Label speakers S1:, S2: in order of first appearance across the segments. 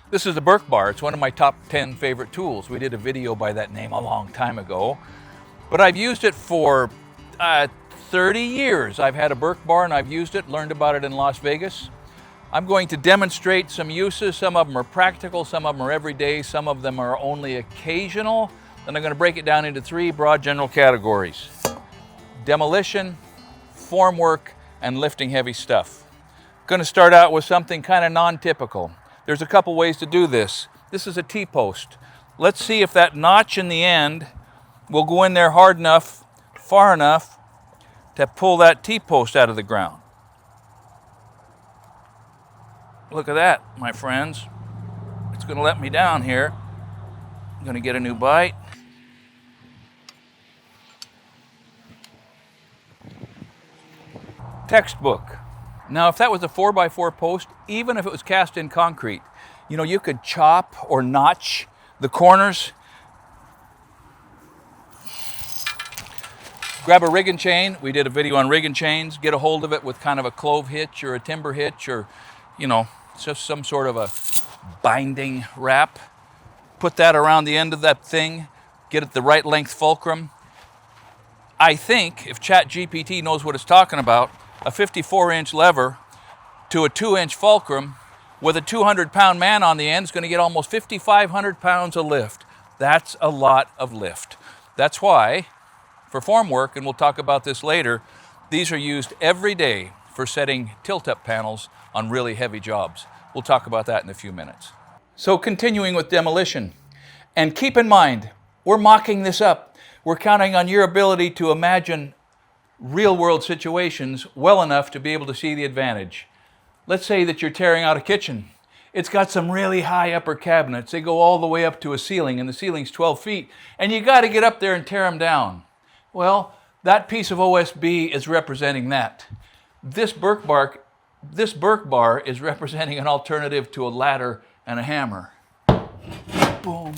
S1: This is the Burke bar. It's one of my top 10 favorite tools. We did a video by that name a long time ago, but I've used it for 30 years. I've had a Burke bar and I've used it, learned about it in Las Vegas. I'm going to demonstrate some uses. Some of them are practical, some of them are everyday, some of them are only occasional. Then I'm going to break it down into 3 broad general categories: demolition, formwork, and lifting heavy stuff. I'm going to start out with something kind of non-typical. There's a couple ways to do this. This is a T-post. Let's see if that notch in the end will go in there hard enough, far enough, to pull that T-post out of the ground. Look at that, my friends. It's going to let me down here. I'm going to get a new bite. Textbook. Now, if that was a 4x4 post, even if it was cast in concrete, you know, you could chop or notch the corners. Grab a rig and chain. We did a video on rig and chains. Get a hold of it with kind of a clove hitch or a timber hitch or, you know, just some sort of a binding wrap. Put that around the end of that thing. Get it the right length fulcrum. I think if ChatGPT knows what it's talking about, a 54-inch lever to a 2-inch fulcrum with a 200-pound man on the end is going to get almost 5,500 pounds of lift. That's a lot of lift. That's why, for formwork, and we'll talk about this later, these are used every day for setting tilt-up panels on really heavy jobs. We'll talk about that in a few minutes. So continuing with demolition, and keep in mind, we're mocking this up. We're counting on your ability to imagine real-world situations well enough to be able to see the advantage. Let's say that you're tearing out a kitchen. It's got some really high upper cabinets. They go all the way up to a ceiling, and the ceiling's 12 feet, and you got to get up there and tear them down. Well, that piece of OSB is representing that. This Burke bar is representing an alternative to a ladder and a hammer. Boom.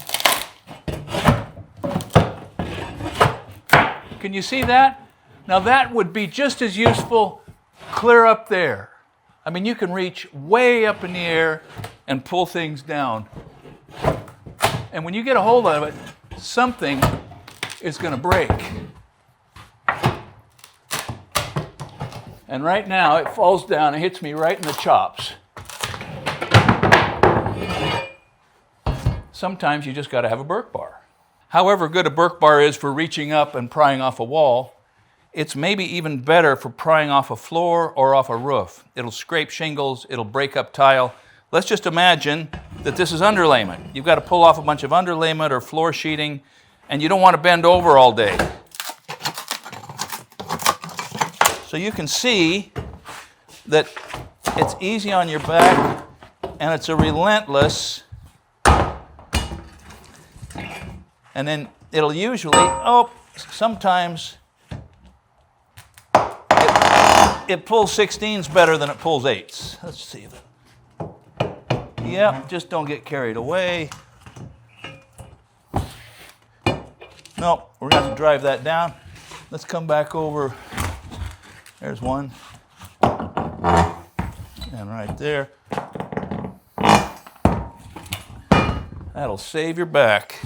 S1: Can you see that? Now that would be just as useful clear up there. I mean, you can reach way up in the air and pull things down. And when you get a hold of it, something is going to break. And right now it falls down and hits me right in the chops. Sometimes you just got to have a Burke bar. However good a Burke bar is for reaching up and prying off a wall, it's maybe even better for prying off a floor or off a roof. It'll scrape shingles, it'll break up tile. Let's just imagine that this is underlayment. You've got to pull off a bunch of underlayment or floor sheeting, and you don't want to bend over all day. So you can see that it's easy on your back, and it's a relentless, and then it'll usually, sometimes it pulls 16s better than it pulls 8s. Let's see if it, yep, just don't get carried away. Nope, we're going to drive that down. Let's come back over. There's one. And right there. That'll save your back.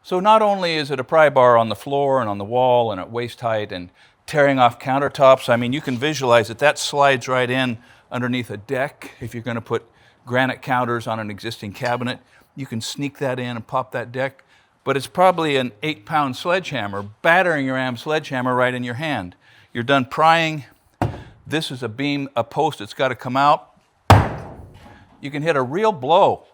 S1: So not only is it a pry bar on the floor and on the wall and at waist height and tearing off countertops, I mean, you can visualize that that slides right in underneath a deck. If you're going to put granite counters on an existing cabinet, you can sneak that in and pop that deck. But it's probably an 8-pound sledgehammer, battering ram sledgehammer right in your hand. You're done prying. This is a beam, a post that's got to come out. You can hit a real blow.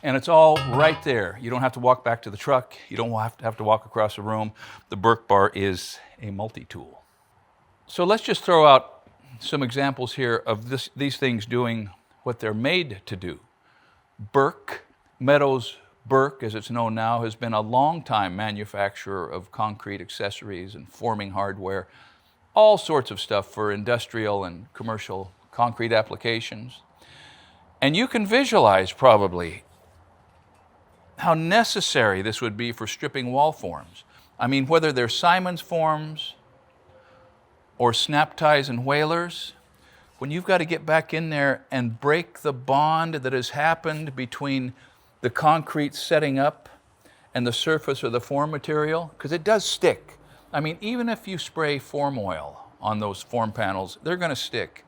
S1: And it's all right there. You don't have to walk back to the truck. You don't have to walk across the room. The Burke bar is a multi-tool. So let's just throw out some examples here of these things doing what they're made to do. Burke, Meadows Burke, as it's known now, has been a long-time manufacturer of concrete accessories and forming hardware, all sorts of stuff for industrial and commercial concrete applications. And you can visualize probably how necessary this would be for stripping wall forms. I mean, whether they're Simon's forms or snap ties and whalers, when you've got to get back in there and break the bond that has happened between the concrete setting up and the surface of the form material, because it does stick. I mean, even if you spray form oil on those form panels, they're going to stick.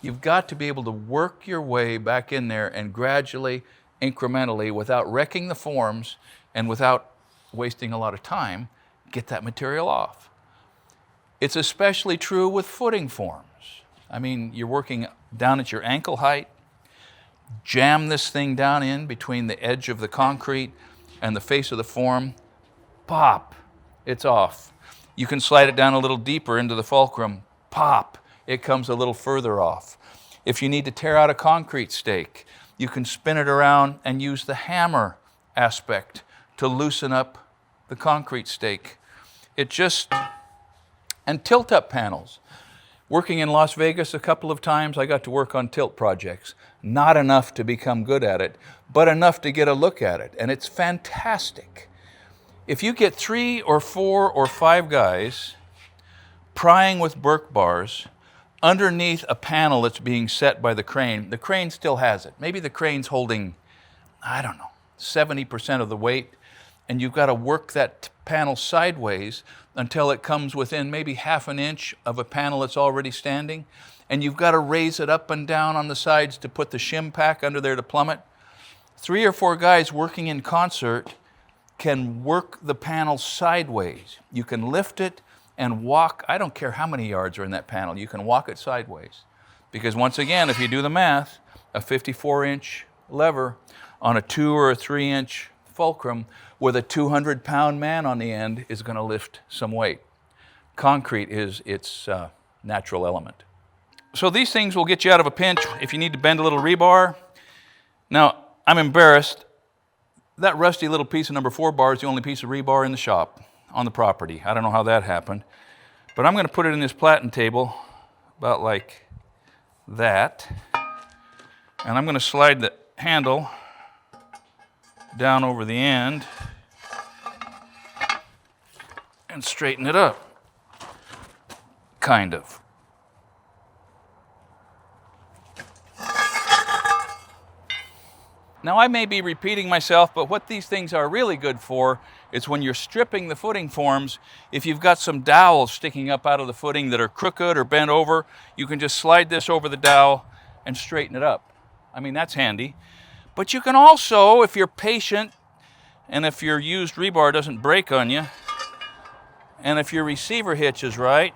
S1: You've got to be able to work your way back in there and gradually, incrementally, without wrecking the forms and without wasting a lot of time, get that material off. It's especially true with footing forms. I mean, you're working down at your ankle height, jam this thing down in between the edge of the concrete and the face of the form, pop, it's off. You can slide it down a little deeper into the fulcrum, pop, it comes a little further off. If you need to tear out a concrete stake, you can spin it around and use the hammer aspect to loosen up the concrete stake. And tilt-up panels. Working in Las Vegas a couple of times, I got to work on tilt projects. Not enough to become good at it, but enough to get a look at it, and it's fantastic. If you get 3 or 4 or 5 guys prying with Burke bars underneath a panel that's being set by the crane still has it. Maybe the crane's holding, 70% of the weight, and you've got to work that panel sideways until it comes within maybe half an inch of a panel that's already standing, and you've got to raise it up and down on the sides to put the shim pack under there to plumb it. 3 or 4 guys working in concert can work the panel sideways. You can lift it and walk, I don't care how many yards are in that panel, you can walk it sideways. Because once again, if you do the math, a 54-inch lever on a 2 or a 3-inch fulcrum with a 200-pound man on the end is going to lift some weight. Concrete is its natural element. So these things will get you out of a pinch if you need to bend a little rebar. Now, I'm embarrassed. That rusty little piece of number 4 bar is the only piece of rebar in the shop on the property. I don't know how that happened. But I'm going to put it in this platen table about like that. And I'm going to slide the handle down over the end and straighten it up, kind of. Now I may be repeating myself, but what these things are really good for is when you're stripping the footing forms, if you've got some dowels sticking up out of the footing that are crooked or bent over, you can just slide this over the dowel and straighten it up. I mean, that's handy. But you can also, if you're patient, and if your used rebar doesn't break on you, and if your receiver hitch is right,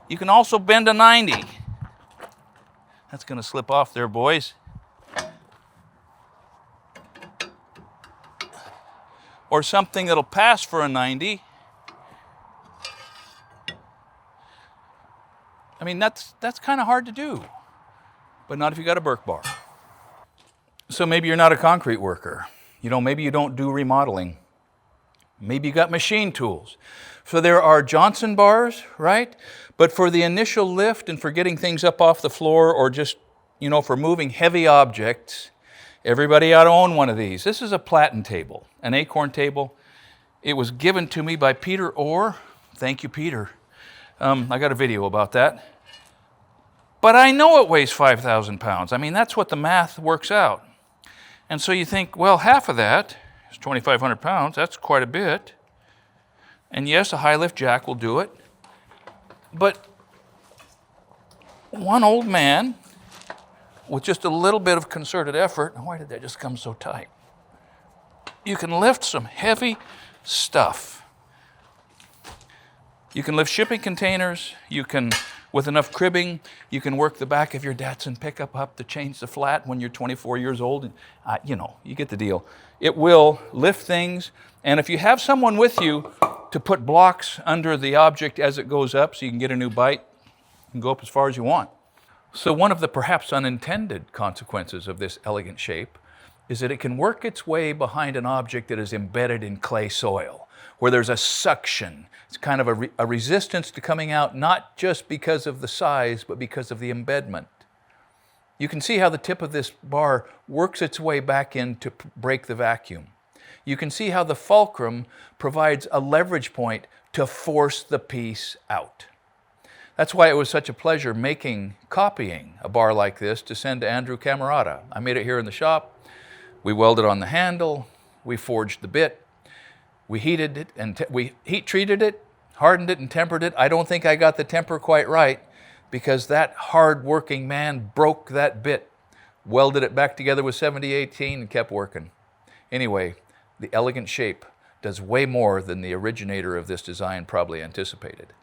S1: you can also bend a 90. That's going to slip off there, boys. Or something that'll pass for a 90. I mean, that's kind of hard to do, but not if you got a Burke bar. So maybe you're not a concrete worker. Maybe you don't do remodeling. Maybe you got machine tools. So there are Johnson bars, right? But for the initial lift and for getting things up off the floor or just, for moving heavy objects, everybody ought to own one of these. This is a platen table, an acorn table. It was given to me by Peter Orr. Thank you, Peter. I got a video about that. But I know it weighs 5,000 pounds. I mean, that's what the math works out. And so you think, well, half of that is 2,500 pounds. That's quite a bit. And yes, a high lift jack will do it. But one old man with just a little bit of concerted effort, why did that just come so tight? You can lift some heavy stuff. You can lift shipping containers. You can, with enough cribbing, you can work the back of your Datsun pickup up to change the flat when you're 24 years old. You get the deal. It will lift things. And if you have someone with you to put blocks under the object as it goes up so you can get a new bite, you can go up as far as you want. So one of the perhaps unintended consequences of this elegant shape is that it can work its way behind an object that is embedded in clay soil, where there's a suction. It's kind of a resistance to coming out, not just because of the size, but because of the embedment. You can see how the tip of this bar works its way back in to break the vacuum. You can see how the fulcrum provides a leverage point to force the piece out. That's why it was such a pleasure copying a bar like this to send to Andrew Camerata. I made it here in the shop. We welded on the handle. We forged the bit. We heated it and we heat treated it, hardened it and tempered it. I don't think I got the temper quite right because that hard-working man broke that bit, welded it back together with 7018 and kept working. Anyway, the elegant shape does way more than the originator of this design probably anticipated.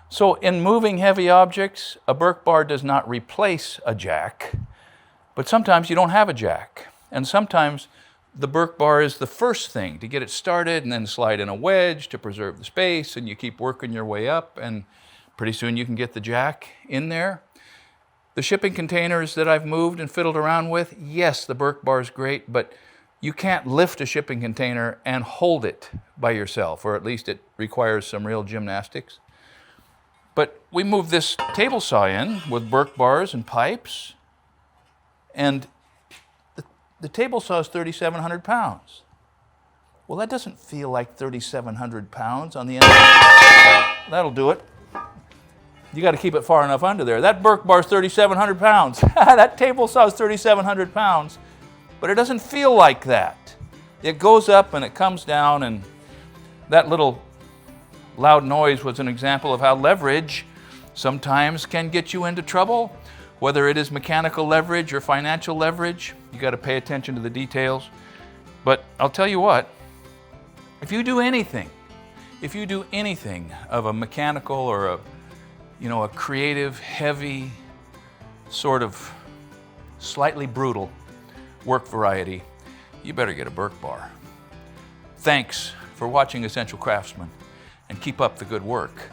S1: So in moving heavy objects, a Burke bar does not replace a jack, but sometimes you don't have a jack. And sometimes the Burke bar is the first thing to get it started and then slide in a wedge to preserve the space, and you keep working your way up and pretty soon you can get the jack in there. The shipping containers that I've moved and fiddled around with, yes, the Burke bar is great, but you can't lift a shipping container and hold it by yourself, or at least it requires some real gymnastics. But we moved this table saw in with Burke bars and pipes, and the table saw is 3,700 pounds. Well, that doesn't feel like 3,700 pounds on the end. That'll do it. You got to keep it far enough under there. That Burke bar is 3,700 pounds. That table saw is 3,700 pounds, but it doesn't feel like that. It goes up and it comes down, and that little loud noise was an example of how leverage sometimes can get you into trouble. Whether it is mechanical leverage or financial leverage, you got to pay attention to the details. But I'll tell you what, if you do anything of a mechanical or a creative, heavy, sort of slightly brutal work variety, you better get a Burke bar. Thanks for watching Essential Craftsman, and keep up the good work.